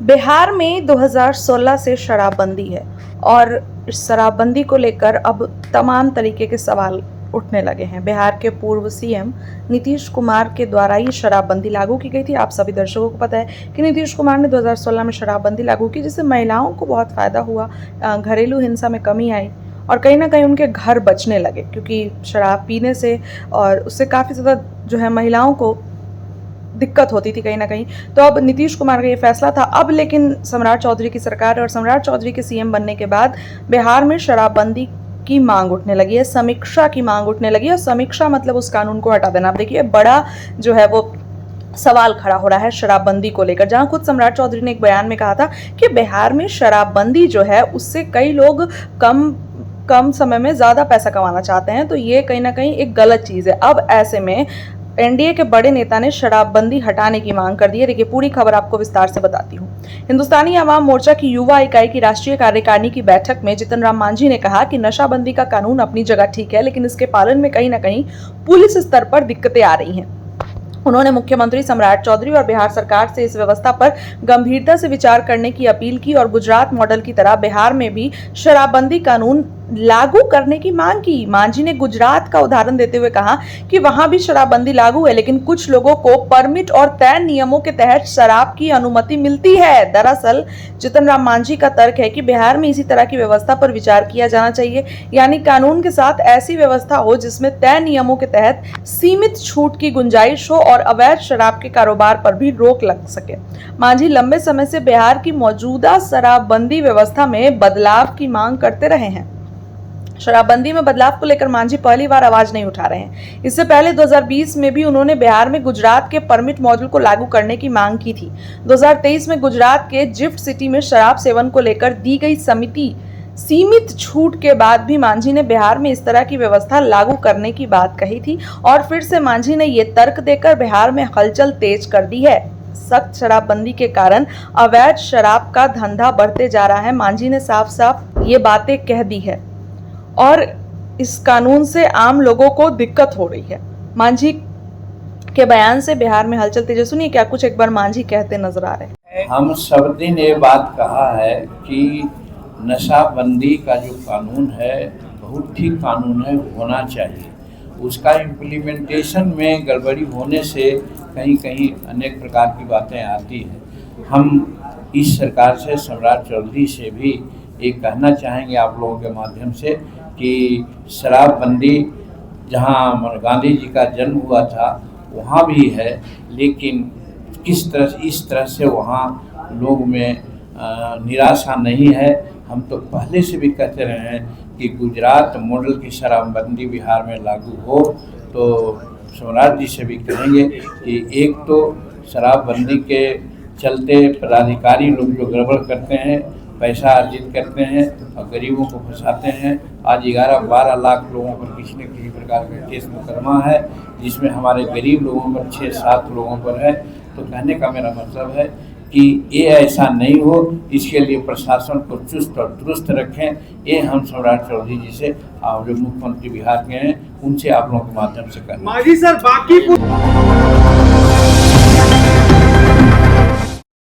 बिहार में 2016 से शराबबंदी है और शराबबंदी को लेकर अब तमाम तरीके के सवाल उठने लगे हैं। बिहार के पूर्व सीएम नीतीश कुमार के द्वारा ये शराबबंदी लागू की गई थी। आप सभी दर्शकों को पता है कि नीतीश कुमार ने 2016 में शराबबंदी लागू की, जिससे महिलाओं को बहुत फ़ायदा हुआ, घरेलू हिंसा में कमी आई और कहीं ना कहीं उनके घर बचने लगे, क्योंकि शराब पीने से और उससे काफ़ी ज़्यादा जो है महिलाओं को दिक्कत होती थी कहीं ना कहीं। तो अब नीतीश कुमार का ये फैसला था। अब लेकिन सम्राट चौधरी की सरकार और सम्राट चौधरी के सीएम बनने के बाद बिहार में शराबबंदी की मांग उठने लगी है, समीक्षा की मांग उठने लगी है। और समीक्षा मतलब उस कानून को हटा देना। आप देखिए, बड़ा जो है वो सवाल खड़ा हो रहा है शराबबंदी को लेकर, जहां खुद सम्राट चौधरी ने एक बयान में कहा था कि बिहार में शराबबंदी जो है उससे कई लोग कम समय में ज़्यादा पैसा कमाना चाहते हैं, तो ये कहीं ना कहीं एक गलत चीज़ है। अब ऐसे में एनडीए के बड़े नेता ने शराबबंदी हटाने की मांग कर दी है। देखिए, पूरी खबर आपको विस्तार से बताती हूँ। हिंदुस्तानी अवाम मोर्चा की युवा इकाई की राष्ट्रीय कार्यकारिणी की बैठक में जीतन राम मांझी ने कहा कि नशाबंदी का कानून अपनी जगह ठीक है, लेकिन इसके पालन में कहीं ना कहीं पुलिस स्तर पर दिक्कतें आ रही हैं। उन्होंने मुख्यमंत्री सम्राट चौधरी और बिहार सरकार से इस व्यवस्था पर गंभीरता से विचार करने की अपील की और गुजरात मॉडल की तरह बिहार में भी शराबबंदी कानून लागू करने की मांग की। मांझी ने गुजरात का उदाहरण देते हुए कहा कि वहां भी शराबबंदी लागू है, लेकिन कुछ लोगों को परमिट और तय नियमों के तहत शराब की अनुमति मिलती है। दरअसल जीतन राम मांझी का तर्क है कि बिहार में इसी तरह की व्यवस्था पर विचार किया जाना चाहिए, यानी कानून के साथ ऐसी व्यवस्था हो जिसमें तय नियमों के तहत सीमित छूट की गुंजाइश हो और अवैध शराब के कारोबार पर भी रोक लग सके। मांझी लंबे समय से बिहार की मौजूदा शराबबंदी व्यवस्था में बदलाव की मांग करते रहे हैं। शराबबंदी में बदलाव को लेकर मांझी पहली बार आवाज नहीं उठा रहे हैं। इससे पहले 2020 में भी उन्होंने बिहार में गुजरात के परमिट मॉडल को लागू करने की मांग की थी। 2023 में गुजरात के गिफ्ट सिटी में शराब सेवन को लेकर दी गई सीमित छूट के बाद भी मांझी ने बिहार में इस तरह की व्यवस्था लागू करने की बात कही थी और फिर से मांझी ने ये तर्क देकर बिहार में हलचल तेज कर दी है। सख्त शराबबंदी के कारण अवैध शराब का धंधा बढ़ते जा रहा है। मांझी ने साफ साफ ये बातें कह दी है और इस कानून से आम लोगों को दिक्कत हो रही है। मांझी के बयान से बिहार में हलचल तेज। सुनिए क्या कुछ एक बार मांझी कहते नजर आ रहे हैं। हम सब दिन ये बात कहा है कि नशाबंदी का जो कानून है बहुत ठीक कानून है, होना चाहिए। उसका इम्प्लीमेंटेशन में गड़बड़ी होने से कहीं कहीं अनेक प्रकार की बातें आती हैं। हम इस सरकार से, सम्राट चौधरी से भी ये कहना चाहेंगे आप लोगों के माध्यम से कि शराबबंदी जहाँ गांधी जी का जन्म हुआ था वहाँ भी है, लेकिन इस तरह से वहाँ लोग में निराशा नहीं है। हम तो पहले से भी कहते रहे हैं कि गुजरात मॉडल की शराबबंदी बिहार में लागू हो, तो सम्राट जी से भी कहेंगे कि एक तो शराबबंदी के चलते पदाधिकारी लोग जो गड़बड़ करते हैं, पैसा अर्जित करते हैं और गरीबों को फंसाते हैं। आज 11-12 लाख लोगों पर किसी न किसी प्रकार का केस मुकदमा है, जिसमें हमारे गरीब लोगों पर 6-7 लोगों पर है। तो कहने का मेरा मतलब है कि ये ऐसा नहीं हो, इसके लिए प्रशासन को चुस्त और दुरुस्त रखें। ये हम सम्राट चौधरी जी से और जो मुख्यमंत्री बिहार के हैं उनसे आप लोगों के माध्यम से करें। मांझी सर, बाकी